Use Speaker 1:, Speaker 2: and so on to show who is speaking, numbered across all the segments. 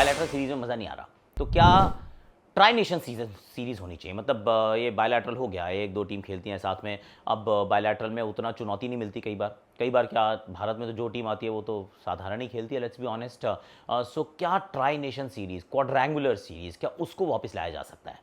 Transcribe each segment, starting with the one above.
Speaker 1: Bilateral series में मज़ा नहीं आ रहा, तो क्या ट्राई नेशन सीरीज़ होनी चाहिए? मतलब ये बायलैटरल हो गया, एक दो टीम खेलती हैं साथ में, अब बायलैटरल में उतना चुनौती नहीं मिलती कई बार क्या भारत में तो जो टीम आती है वो तो साधारण ही खेलती है, लेट्स बी ऑनेस्ट। सो क्या tri nation series, quadrangular series, क्या उसको वापस लाया जा सकता है?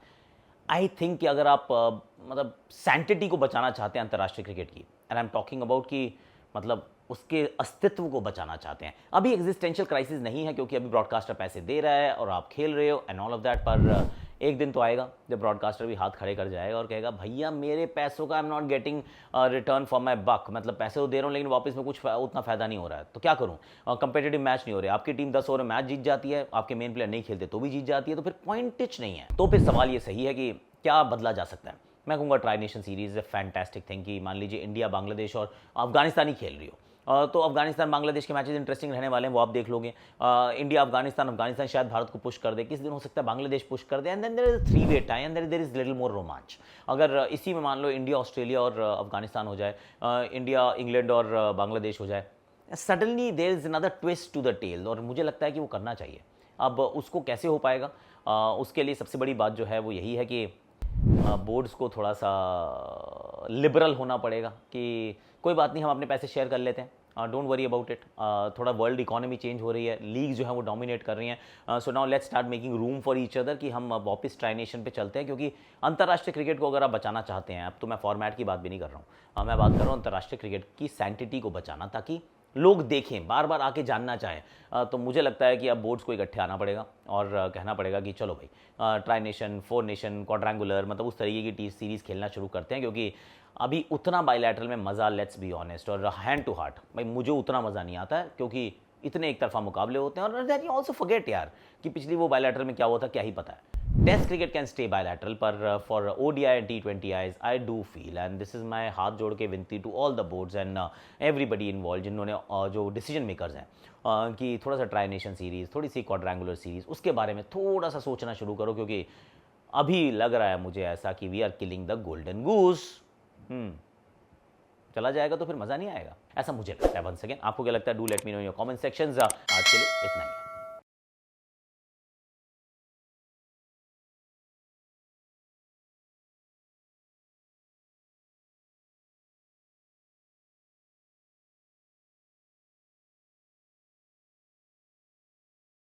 Speaker 1: आई थिंक कि अगर आप मतलब सैंटिटी को बचाना चाहते हैं अंतर्राष्ट्रीय क्रिकेट की, and I am talking about कि मतलब उसके अस्तित्व को बचाना चाहते हैं, अभी एग्जिस्टेंशियल क्राइसिस नहीं है क्योंकि अभी ब्रॉडकास्टर पैसे दे रहा है और आप खेल रहे हो एंड ऑल ऑफ दैट, पर एक दिन तो आएगा जब ब्रॉडकास्टर भी हाथ खड़े कर जाएगा और कहेगा भैया मेरे पैसों का I am not getting return for my buck, मतलब पैसे तो दे रहा हूँ लेकिन वापस में कुछ उतना फायदा नहीं हो रहा है, तो क्या करूँ? कंपेटिटिव मैच नहीं हो रहे, आपकी टीम 10 ओवर में मैच जीत जाती है, आपके मेन प्लेयर नहीं खेलते तो भी जीत जाती है, तो फिर पॉइंटेज नहीं है। तो फिर सवाल ये सही है कि क्या बदला जा सकता है? मैं कहूँगा try nation series A fantastic thing कि मान लीजिए इंडिया बांग्लादेश और अफगानिस्तान ही खेल रही हो, तो अफगानिस्तान बांग्लादेश के मैचेस इंटरेस्टिंग रहने वाले हैं, वो आप देख लोगे। इंडिया अफगानिस्तान शायद भारत को पुश कर दे, किस दिन हो सकता है बांग्लादेश पुश कर दे, एंड देन देयर इज 3-वे tie and there is little more रोमांच। अगर इसी में मान लो इंडिया ऑस्ट्रेलिया और अफगानिस्तान हो जाए, इंडिया इंग्लैंड और बांग्लादेश हो जाए, suddenly there is another twist to the tale, और मुझे लगता है कि वो करना चाहिए। अब उसको कैसे हो पाएगा? उसके लिए सबसे बड़ी बात जो है वो यही है कि बोर्ड्स को थोड़ा सा लिबरल होना पड़ेगा कि कोई बात नहीं, हम अपने पैसे शेयर कर लेते हैं, डोंट वरी अबाउट इट। थोड़ा वर्ल्ड इकोनॉमी चेंज हो रही है, लीग जो है वो डोमिनेट कर रही हैं, so now let's start making room for each other कि हम वापस ट्राई नेशन पे चलते हैं, क्योंकि अंतर्राष्ट्रीय क्रिकेट को अगर आप बचाना चाहते हैं, अब तो मैं फॉर्मेट की बात भी नहीं कर रहा हूँ, मैं बात कर रहा हूँ अंतर्राष्ट्रीय क्रिकेट की सैंटिटी को बचाना, ताकि लोग देखें, बार बार आके जानना चाहें, तो मुझे लगता है कि अब बोर्ड्स को इकट्ठे आना पड़ेगा और कहना पड़ेगा कि चलो भाई ट्राई नेशन, 4 नेशन, क्वाड्रेंगुलर, मतलब उस तरीके की टी सीरीज़ खेलना शुरू करते हैं, क्योंकि अभी उतना बायलैटरल में मज़ा, लेट्स बी ऑनेस्ट और हैंड टू हार्ट, भाई मुझे उतना मज़ा नहीं आता है क्योंकि इतने एक तरफा मुकाबले होते हैं, और दैट यू ऑल्सो फॉरगेट यार कि पिछली वो बायलैटरल में क्या हुआ था, क्या ही पता है। Test cricket can stay bilateral, पर for ODI and T20 I do feel, and this is my हाथ जोड़ के विनती to all the boards and everybody involve, जिन्होंने जो डिसीजन मेकर्स हैं, कि थोड़ा सा ट्राई नेशन सीरीज़, थोड़ी सी क्वाड्रेंगुलर सीरीज़, उसके बारे में थोड़ा सा सोचना शुरू करो, क्योंकि अभी लग रहा है मुझे ऐसा कि we are killing the golden goose. चला जाएगा तो फिर मज़ा नहीं आएगा, ऐसा मुझे लगता है। वंस अगेन आपको क्या लगता है? Do let me know in your comment sections. आज के लिए इतना ही है।